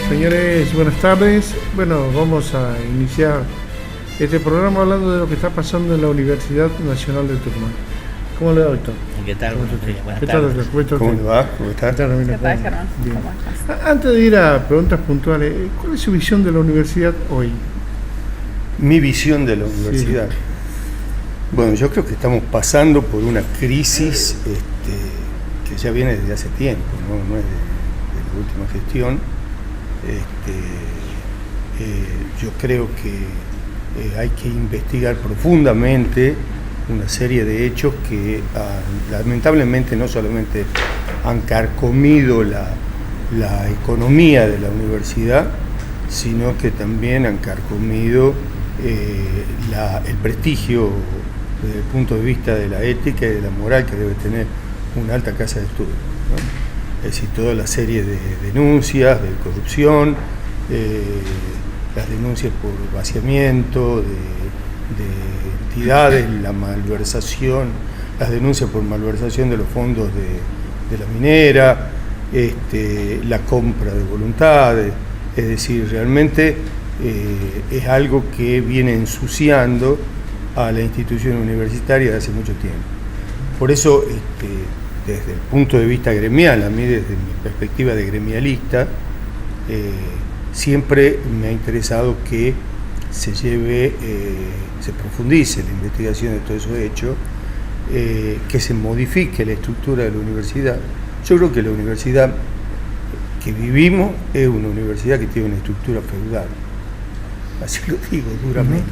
Señores, buenas tardes. Bueno, vamos a iniciar este programa hablando de lo que está pasando en la Universidad Nacional de Tucumán. ¿Cómo le va, doctor? ¿Qué tal? ¿Qué tal, doctor? ¿Cómo le va? ¿Cómo está? ¿Qué tal, Germán? Bien. ¿Cómo estás? Antes de ir a preguntas puntuales, ¿cuál es su visión de la universidad hoy? Mi visión de la universidad. Bueno, yo creo que estamos pasando por una crisis que ya viene desde hace tiempo, no es de la última gestión. Yo creo que hay que investigar profundamente una serie de hechos que lamentablemente no solamente han carcomido la economía de la universidad, sino que también han carcomido el prestigio desde el punto de vista de la ética y de la moral que debe tener una alta casa de estudio, ¿no? Es decir, toda la serie de denuncias de corrupción, las denuncias por vaciamiento de entidades, la malversación, las denuncias por malversación de los fondos de la minera, la compra de voluntades. Es decir, realmente es algo que viene ensuciando a la institución universitaria desde hace mucho tiempo. Por eso, desde el punto de vista gremial, a mí desde mi perspectiva de gremialista, siempre me ha interesado que se profundice la investigación de todos esos hechos, que se modifique la estructura de la universidad. Yo creo que la universidad que vivimos es una universidad que tiene una estructura feudal, así lo digo duramente,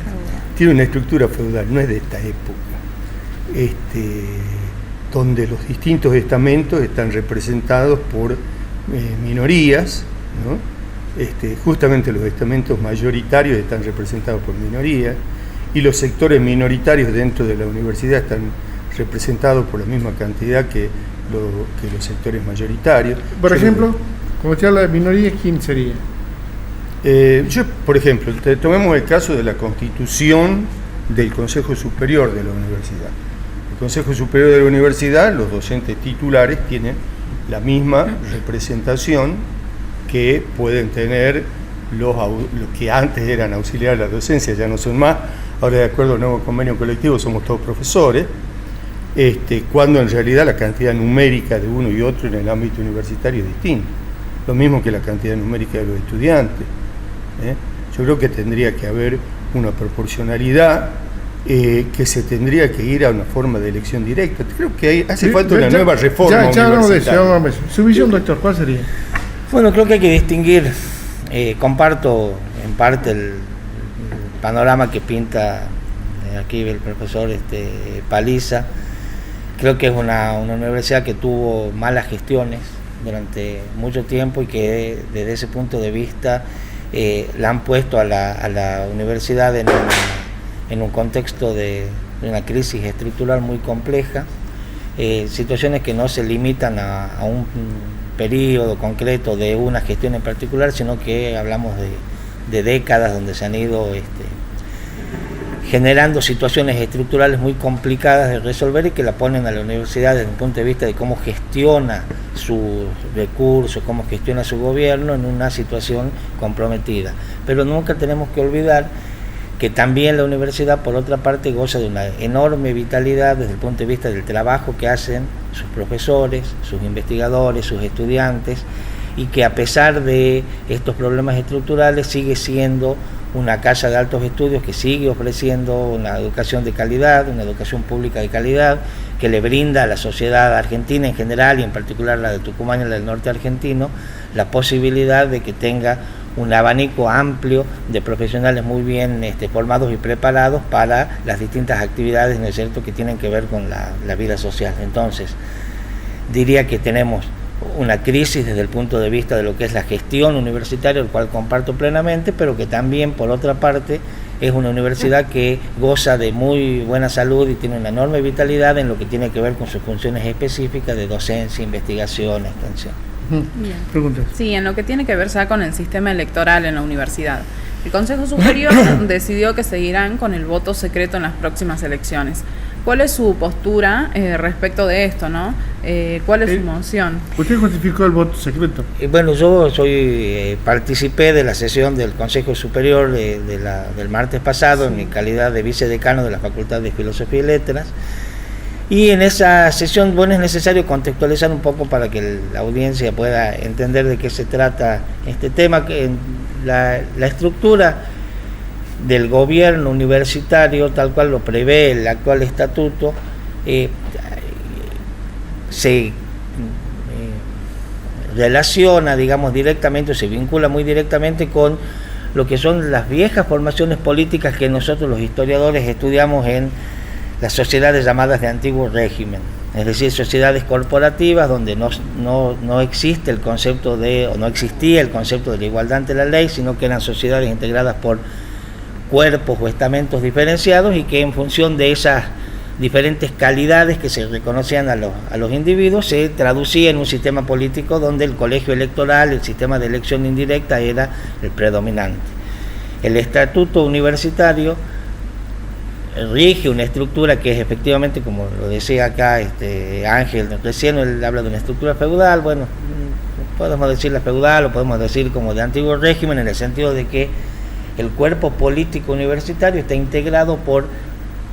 tiene una estructura feudal, no es de esta época, donde los distintos estamentos están representados por minorías, ¿no? Justamente los estamentos mayoritarios están representados por minorías y los sectores minoritarios dentro de la universidad están representados por la misma cantidad que los sectores mayoritarios. Por ejemplo, como usted habla de minorías, ¿quién sería? Por ejemplo, tomemos el caso de la constitución del Consejo Superior de la Universidad. El Consejo Superior de la Universidad, los docentes titulares tienen la misma representación que pueden tener los que antes eran auxiliares de la docencia, ya no son más. Ahora, de acuerdo al nuevo convenio colectivo, somos todos profesores, cuando en realidad la cantidad numérica de uno y otro en el ámbito universitario es distinta. Lo mismo que la cantidad numérica de los estudiantes. Yo creo que tendría que haber una proporcionalidad, que se tendría que ir a una forma de elección directa. Creo que hace falta una nueva reforma universitaria. Su visión, doctor, ¿cuál sería? Bueno, creo que hay que distinguir, comparto en parte el panorama que pinta aquí el profesor Paliza. Creo que es una universidad que tuvo malas gestiones durante mucho tiempo y que desde ese punto de vista la han puesto a la universidad en un contexto de una crisis estructural muy compleja, situaciones que no se limitan a un periodo concreto de una gestión en particular, sino que hablamos de décadas donde se han ido generando situaciones estructurales muy complicadas de resolver y que la ponen a la universidad desde un punto de vista de cómo gestiona sus recursos, cómo gestiona su gobierno en una situación comprometida. Pero nunca tenemos que olvidar que también la universidad, por otra parte, goza de una enorme vitalidad desde el punto de vista del trabajo que hacen sus profesores, sus investigadores, sus estudiantes, y que a pesar de estos problemas estructurales sigue siendo una casa de altos estudios que sigue ofreciendo una educación de calidad, una educación pública de calidad, que le brinda a la sociedad argentina en general y en particular la de Tucumán y la del norte argentino, la posibilidad de que tenga un abanico amplio de profesionales muy bien formados y preparados para las distintas actividades, ¿no es cierto?, que tienen que ver con la vida social. Entonces, diría que tenemos una crisis desde el punto de vista de lo que es la gestión universitaria, el cual comparto plenamente, pero que también, por otra parte, es una universidad que goza de muy buena salud y tiene una enorme vitalidad en lo que tiene que ver con sus funciones específicas de docencia, investigación, extensión. Bien. Sí, en lo que tiene que ver ya con el sistema electoral en la universidad. El Consejo Superior decidió que seguirán con el voto secreto en las próximas elecciones. ¿Cuál es su postura respecto de esto, no? ¿Cuál es su moción? ¿Usted justificó el voto secreto? Bueno, yo participé de la sesión del Consejo Superior del martes pasado, sí, en mi calidad de vicedecano de la Facultad de Filosofía y Letras. Y en esa sesión, bueno, es necesario contextualizar un poco para que la audiencia pueda entender de qué se trata este tema, que la estructura del gobierno universitario, tal cual lo prevé el actual estatuto, se relaciona, digamos, directamente, o se vincula muy directamente con lo que son las viejas formaciones políticas que nosotros los historiadores estudiamos en las sociedades llamadas de antiguo régimen, es decir, sociedades corporativas donde no existe el concepto o no existía el concepto de la igualdad ante la ley, sino que eran sociedades integradas por cuerpos o estamentos diferenciados y que en función de esas diferentes calidades que se reconocían a los individuos se traducía en un sistema político donde el colegio electoral, el sistema de elección indirecta era el predominante. El estatuto universitario rige una estructura que es efectivamente, como lo decía acá Ángel, recién él habla de una estructura feudal, bueno, podemos decirla feudal o podemos decir como de antiguo régimen, en el sentido de que el cuerpo político universitario está integrado por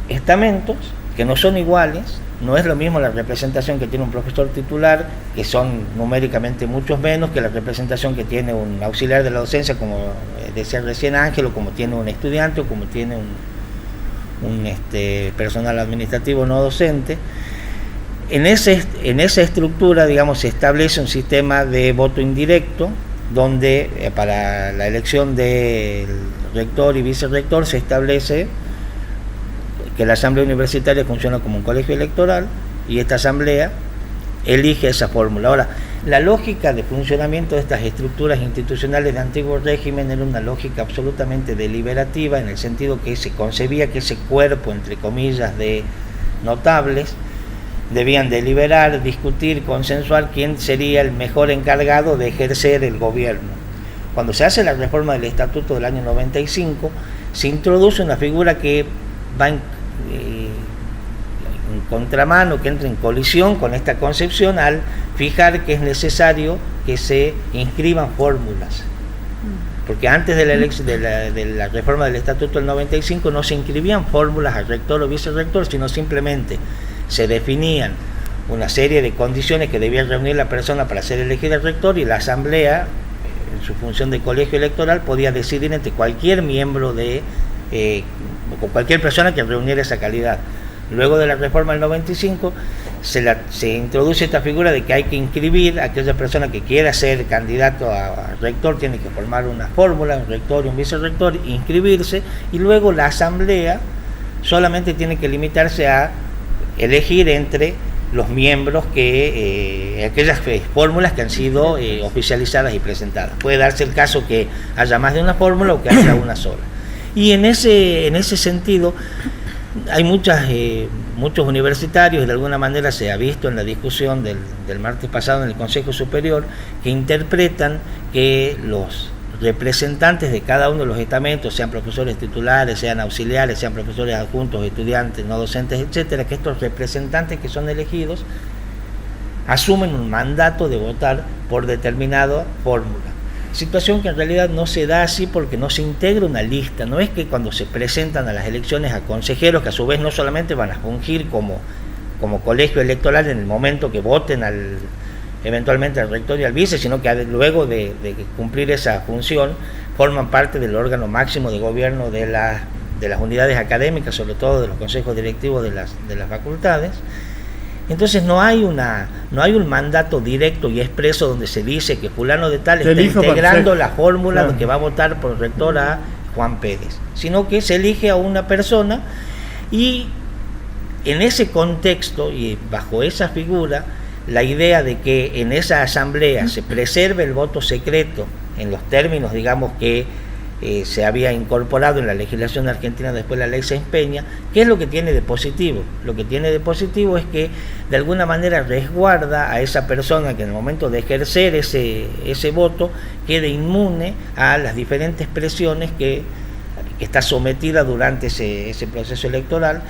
estamentos que no son iguales, no es lo mismo la representación que tiene un profesor titular, que son numéricamente muchos menos, que la representación que tiene un auxiliar de la docencia, como decía recién Ángel, o como tiene un estudiante, o como tiene un personal administrativo no docente. En esa estructura, digamos, se establece un sistema de voto indirecto, donde para la elección del rector y vicerrector se establece que la asamblea universitaria funciona como un colegio electoral y esta asamblea elige esa fórmula. Ahora, la lógica de funcionamiento de estas estructuras institucionales de antiguo régimen era una lógica absolutamente deliberativa, en el sentido que se concebía que ese cuerpo, entre comillas, de notables debían deliberar, discutir, consensuar quién sería el mejor encargado de ejercer el gobierno. Cuando se hace la reforma del Estatuto del año 95, se introduce una figura que va en contramano, que entra en colisión con esta concepción al fijar que es necesario que se inscriban fórmulas. Porque antes de la reforma del Estatuto del 95 no se inscribían fórmulas al rector o vicerrector, sino simplemente se definían una serie de condiciones que debía reunir la persona para ser elegida rector, y la asamblea, en su función de colegio electoral, podía decidir entre cualquier miembro o cualquier persona que reuniera esa calidad. Luego de la reforma del 95 se introduce esta figura de que hay que inscribir a aquella persona que quiera ser candidato a rector, tiene que formar una fórmula, un rector y un vicerrector, inscribirse, y luego la asamblea solamente tiene que limitarse a elegir entre los miembros que aquellas fórmulas que han sido oficializadas y presentadas. Puede darse el caso que haya más de una fórmula o que haya una sola. Y en ese sentido hay muchos universitarios, y de alguna manera se ha visto en la discusión del martes pasado en el Consejo Superior, que interpretan que los representantes de cada uno de los estamentos, sean profesores titulares, sean auxiliares, sean profesores adjuntos, estudiantes, no docentes, etcétera, que estos representantes que son elegidos asumen un mandato de votar por determinada fórmula. Situación que en realidad no se da así, porque no se integra una lista. No es que cuando se presentan a las elecciones a consejeros, que a su vez no solamente van a fungir como colegio electoral en el momento que voten eventualmente al rector y al vice, sino que luego de cumplir esa función forman parte del órgano máximo de gobierno de las unidades académicas, sobre todo de los consejos directivos de las facultades. Entonces no hay un mandato directo y expreso donde se dice que fulano de tal está integrando la fórmula que va a votar por rector a Juan Pérez, sino que se elige a una persona, y en ese contexto y bajo esa figura, la idea de que en esa asamblea se preserve el voto secreto en los términos, digamos, que se había incorporado en la legislación argentina después de la ley Sáenz Peña. ¿Qué es lo que tiene de positivo? Lo que tiene de positivo es que de alguna manera resguarda a esa persona que en el momento de ejercer ese voto quede inmune a las diferentes presiones que está sometida durante ese proceso electoral,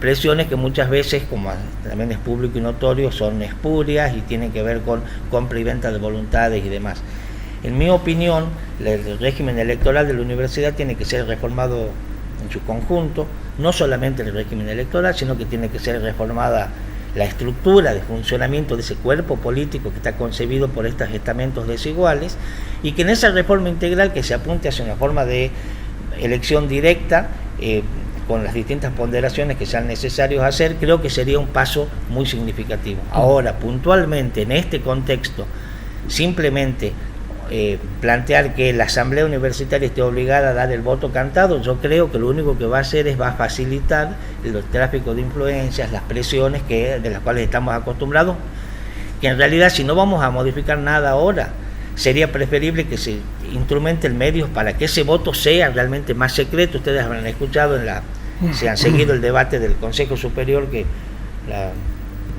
presiones que muchas veces, como también es público y notorio, son espurias y tienen que ver con compra y venta de voluntades y demás. En mi opinión, el régimen electoral de la universidad tiene que ser reformado en su conjunto, no solamente el régimen electoral, sino que tiene que ser reformada la estructura de funcionamiento de ese cuerpo político que está concebido por estos estamentos desiguales, y que en esa reforma integral que se apunte hacia una forma de elección directa, con las distintas ponderaciones que sean necesarios hacer, creo que sería un paso muy significativo. Ahora, puntualmente, en este contexto, simplemente plantear que la Asamblea Universitaria esté obligada a dar el voto cantado, yo creo que lo único que va a hacer es va a facilitar el tráfico de influencias, las presiones de las cuales estamos acostumbrados, que en realidad, si no vamos a modificar nada ahora, sería preferible que se instrumenten medios para que ese voto sea realmente más secreto. Ustedes habrán escuchado, se han seguido el debate del Consejo Superior, que la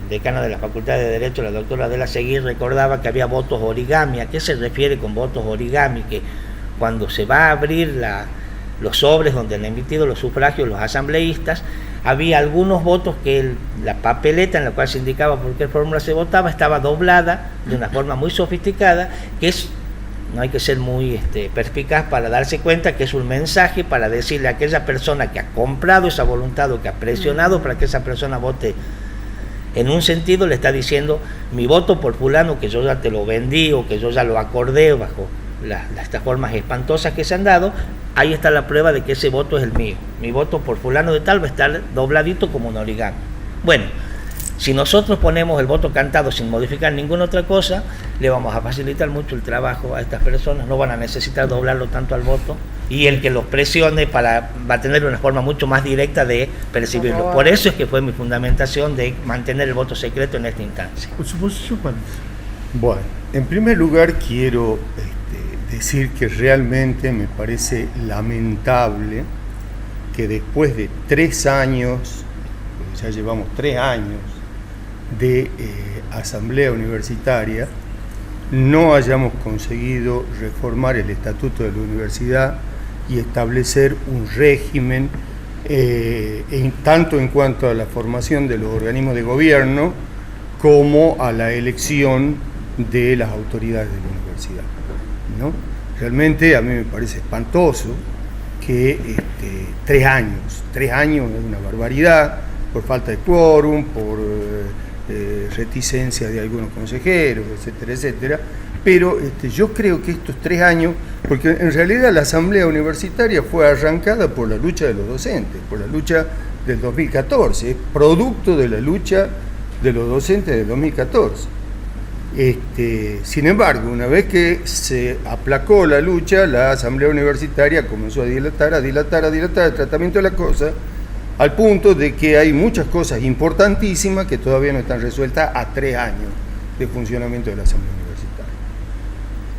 decana de la Facultad de Derecho, la doctora Adela Seguí, recordaba que había votos origami. ¿A qué se refiere con votos origami? Que cuando se va a abrir los sobres donde han emitido los sufragios los asambleístas, había algunos votos que la papeleta en la cual se indicaba por qué fórmula se votaba estaba doblada de una forma muy sofisticada, que no hay que ser muy perspicaz para darse cuenta que es un mensaje para decirle a aquella persona que ha comprado esa voluntad o que ha presionado para que esa persona vote en un sentido, le está diciendo: mi voto por fulano, que yo ya te lo vendí o que yo ya lo acordé bajo estas formas espantosas que se han dado, ahí está la prueba de que ese voto es el mío. Mi voto por fulano de tal va a estar dobladito como un origami. Bueno, si nosotros ponemos el voto cantado sin modificar ninguna otra cosa, le vamos a facilitar mucho el trabajo a estas personas, no van a necesitar doblarlo tanto al voto, y el que los presione va a tener una forma mucho más directa de percibirlo. Por eso es que fue mi fundamentación de mantener el voto secreto en esta instancia. ¿Su posición cuál es? Bueno, en primer lugar quiero decir que realmente me parece lamentable que después de 3 años, ya llevamos 3 años de asamblea universitaria, no hayamos conseguido reformar el estatuto de la universidad y establecer un régimen tanto en cuanto a la formación de los organismos de gobierno como a la elección de las autoridades de la universidad, ¿no? Realmente a mí me parece espantoso que 3 años es una barbaridad, por falta de quórum, por reticencia de algunos consejeros, etcétera, etcétera. Pero yo creo que estos 3 años, porque en realidad la asamblea universitaria fue arrancada por la lucha de los docentes, por la lucha del 2014, es producto de la lucha de los docentes del 2014. Sin embargo, una vez que se aplacó la lucha, la asamblea universitaria comenzó a dilatar el tratamiento de la cosa, al punto de que hay muchas cosas importantísimas que todavía no están resueltas a 3 años de funcionamiento de la asamblea universitaria.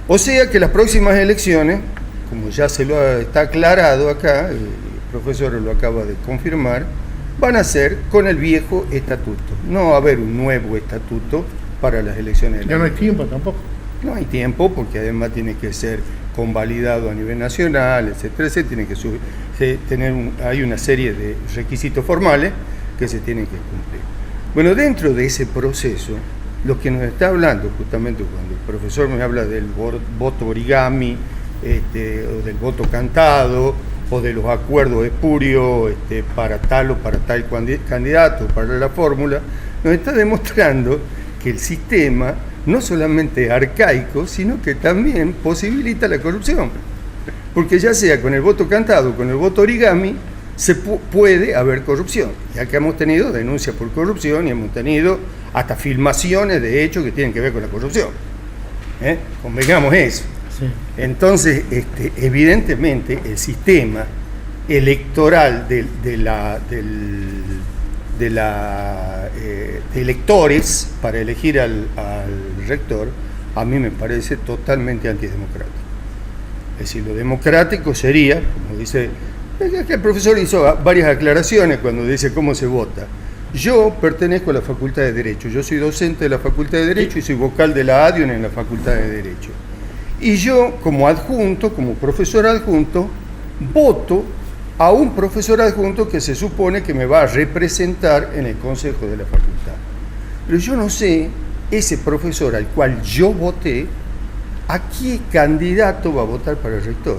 O sea que las próximas elecciones, como ya está aclarado acá, el profesor lo acaba de confirmar, van a ser con el viejo estatuto. No va a haber un nuevo estatuto para las elecciones. Ya no hay tiempo tampoco. No hay tiempo, porque además tiene que ser convalidado a nivel nacional, etcétera, etcétera. Hay una serie de requisitos formales que se tienen que cumplir. Bueno, dentro de ese proceso, lo que nos está hablando justamente cuando el profesor me habla del voto origami, o del voto cantado, o de los acuerdos espurios para tal o para tal candidato, para la fórmula, nos está demostrando que el sistema no solamente es arcaico, sino que también posibilita la corrupción. Porque ya sea con el voto cantado o con el voto origami, puede haber corrupción. Ya que hemos tenido denuncias por corrupción y hemos tenido hasta filmaciones de hechos que tienen que ver con la corrupción. Convengamos eso. Sí. Entonces, evidentemente, el sistema electoral de electores para elegir al rector, a mí me parece totalmente antidemocrático. Es decir, lo democrático sería, como dice, que el profesor hizo varias aclaraciones cuando dice cómo se vota. Yo pertenezco a la Facultad de Derecho, yo soy docente de la Facultad de Derecho y soy vocal de la ADION en la Facultad de Derecho. Y yo, como adjunto, como profesor adjunto, voto a un profesor adjunto que se supone que me va a representar en el consejo de la facultad. Pero yo no sé, ese profesor al cual yo voté, a qué candidato va a votar para el rector.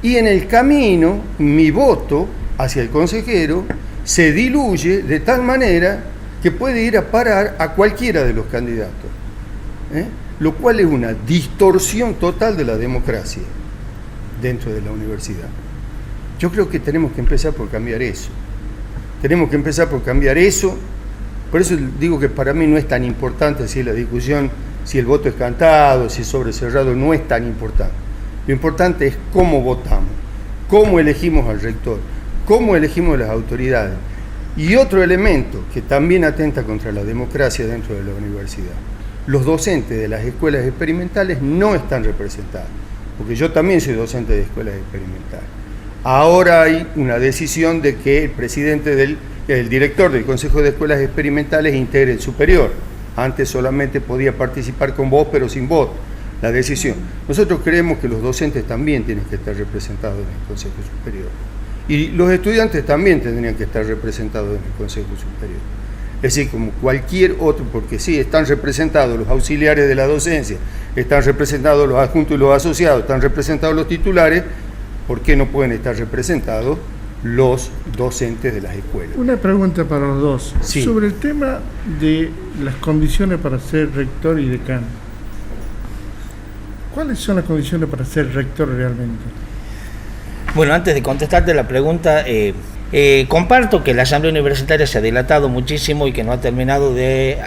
Y en el camino, mi voto hacia el consejero se diluye de tal manera que puede ir a parar a cualquiera de los candidatos, lo cual es una distorsión total de la democracia dentro de la universidad. Yo creo que tenemos que empezar por cambiar eso. Por eso digo que para mí no es tan importante si la discusión, si el voto es cantado, si es sobrecerrado, no es tan importante. Lo importante es cómo votamos, cómo elegimos al rector, cómo elegimos las autoridades. Y otro elemento que también atenta contra la democracia dentro de la universidad: los docentes de las escuelas experimentales no están representados, porque yo también soy docente de escuelas experimentales. Ahora hay una decisión de que el director del Consejo de Escuelas Experimentales integre el superior. Antes solamente podía participar con voz, pero sin voto. La decisión. Nosotros creemos que los docentes también tienen que estar representados en el Consejo Superior. Y los estudiantes también tendrían que estar representados en el Consejo Superior. Es decir, como cualquier otro, porque sí, están representados los auxiliares de la docencia, están representados los adjuntos y los asociados, están representados los titulares, ¿por qué no pueden estar representados los docentes de las escuelas? Una pregunta para los dos. Sí. Sobre el tema de las condiciones para ser rector y decano. ¿Cuáles son las condiciones para ser rector realmente? Bueno, antes de contestarte la pregunta, comparto que la Asamblea Universitaria se ha dilatado muchísimo y que no ha terminado de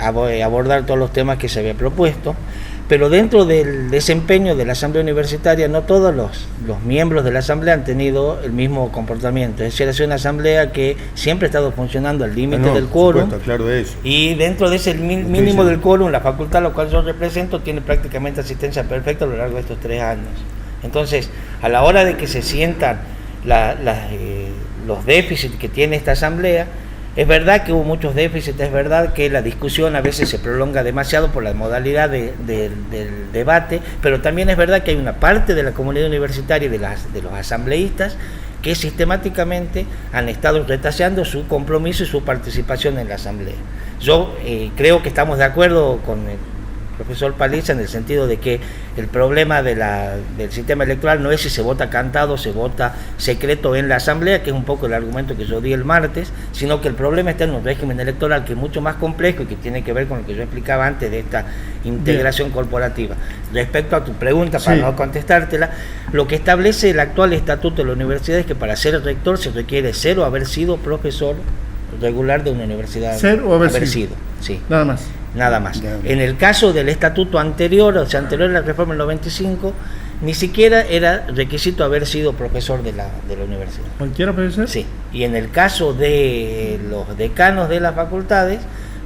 abordar todos los temas que se había propuesto, pero dentro del desempeño de la Asamblea Universitaria no todos los miembros de la Asamblea han tenido el mismo comportamiento. Es decir, ha sido una Asamblea que siempre ha estado funcionando al límite del quórum, claro eso. Y dentro de ese mínimo del quórum, la facultad a la cual yo represento tiene prácticamente asistencia perfecta a lo largo de estos 3 años. Entonces, a la hora de que se sientan los déficits que tiene esta Asamblea, es verdad que hubo muchos déficits, es verdad que la discusión a veces se prolonga demasiado por la modalidad del debate, pero también es verdad que hay una parte de la comunidad universitaria y de los asambleístas que sistemáticamente han estado retrasando su compromiso y su participación en la Asamblea. Yo creo que estamos de acuerdo con el profesor Paliza en el sentido de que el problema del sistema electoral no es si se vota cantado o se vota secreto en la Asamblea, que es un poco el argumento que yo di el martes, sino que el problema está en un régimen electoral que es mucho más complejo y que tiene que ver con lo que yo explicaba antes de esta integración corporativa. Respecto a tu pregunta, para no contestártela, lo que establece el actual estatuto de la universidad es que para ser rector se requiere ser o haber sido profesor regular de una universidad. Ser o haber sido. Sí. Nada más. En el caso del estatuto anterior, o sea, anterior a la reforma del 95, ni siquiera era requisito haber sido profesor de la universidad. ¿Cualquiera puede ser? Sí. Y en el caso de los decanos de las facultades,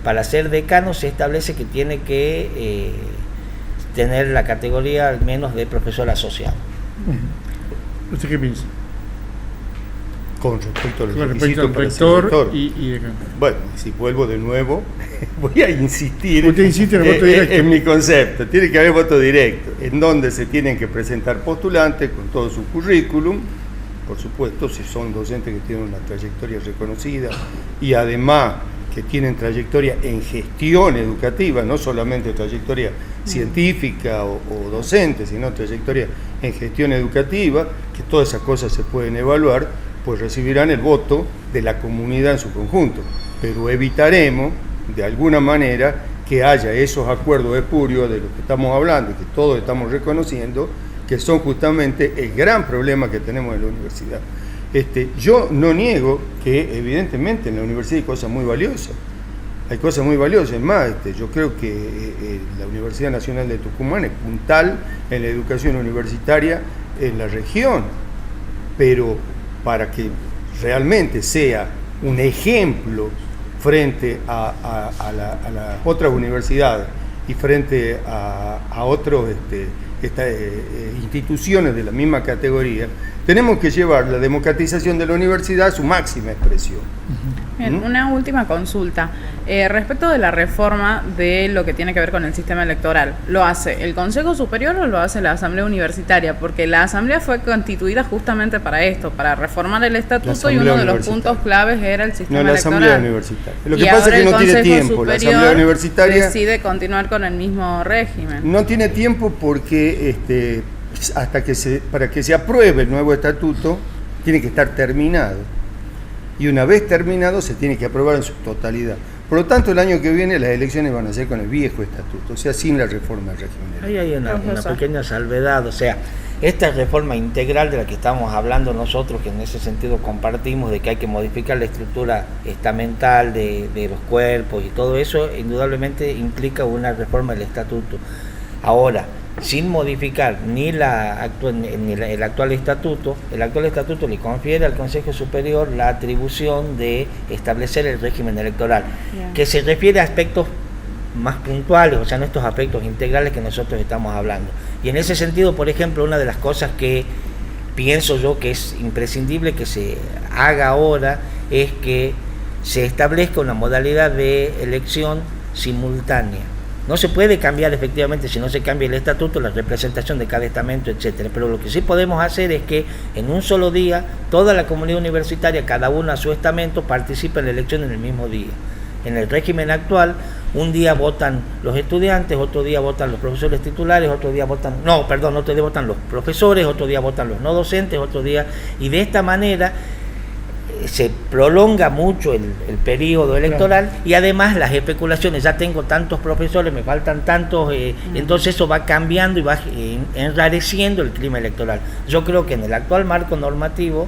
para ser decano se establece que tiene que tener la categoría al menos de profesor asociado. ¿Usted qué piensa? Con respecto al rector y decano. Bueno, si vuelvo de nuevo, voy a insistir. Usted insiste en el voto directo. En mi concepto. Tiene que haber voto directo, en donde se tienen que presentar postulantes con todo su currículum, por supuesto, si son docentes que tienen una trayectoria reconocida y además que tienen trayectoria en gestión educativa, no solamente trayectoria científica o docente, sino trayectoria en gestión educativa, que todas esas cosas se pueden evaluar, pues recibirán el voto de la comunidad en su conjunto, pero evitaremos de alguna manera que haya esos acuerdos espurios de los que estamos hablando y que todos estamos reconociendo, que son justamente el gran problema que tenemos en la universidad. Yo no niego que evidentemente en la universidad hay cosas muy valiosas, es más, yo creo que la Universidad Nacional de Tucumán es puntal en la educación universitaria en la región, pero para que realmente sea un ejemplo frente a las otras universidades y frente a otras instituciones de la misma categoría, tenemos que llevar la democratización de la universidad a su máxima expresión. Bien, una última consulta. Respecto de la reforma de lo que tiene que ver con el sistema electoral, ¿lo hace el Consejo Superior o lo hace la Asamblea Universitaria? Porque la Asamblea fue constituida justamente para esto, para reformar el estatuto, y uno de los puntos claves era el sistema electoral. La Asamblea Universitaria. Lo que pasa es que no tiene tiempo. La Asamblea Universitaria decide continuar con el mismo régimen. No tiene tiempo porque para que se apruebe el nuevo estatuto tiene que estar terminado. Y una vez terminado se tiene que aprobar en su totalidad. Por lo tanto, el año que viene las elecciones van a ser con el viejo estatuto, o sea, sin la reforma del régimen. Ahí hay una pequeña salvedad, o sea, esta reforma integral de la que estamos hablando nosotros, que en ese sentido compartimos, de que hay que modificar la estructura estamental de los cuerpos y todo eso, indudablemente implica una reforma del estatuto. Ahora, sin modificar ni el actual estatuto le confiere al Consejo Superior la atribución de establecer el régimen electoral, que se refiere a aspectos más puntuales, o sea, no estos aspectos integrales que nosotros estamos hablando. Y en ese sentido, por ejemplo, una de las cosas que pienso yo que es imprescindible que se haga ahora es que se establezca una modalidad de elección simultánea. No se puede cambiar efectivamente, si no se cambia el estatuto, la representación de cada estamento, etcétera. Pero lo que sí podemos hacer es que en un solo día toda la comunidad universitaria, cada uno a su estamento, participe en la elección en el mismo día. En el régimen actual, un día votan los estudiantes, otro día votan los profesores titulares, otro día votan los profesores, otro día votan los no docentes, otro día, y de esta manera se prolonga mucho el periodo electoral, y además las especulaciones, ya tengo tantos profesores, me faltan tantos, entonces eso va cambiando y va enrareciendo el clima electoral. Yo creo que en el actual marco normativo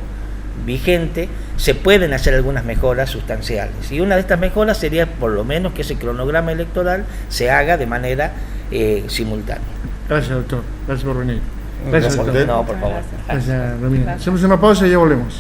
vigente se pueden hacer algunas mejoras sustanciales, y una de estas mejoras sería por lo menos que ese cronograma electoral se haga de manera simultánea. Gracias, doctor. Gracias por venir. Gracias, doctor. No, por favor. Gracias, Romina. Hacemos una pausa y ya volvemos.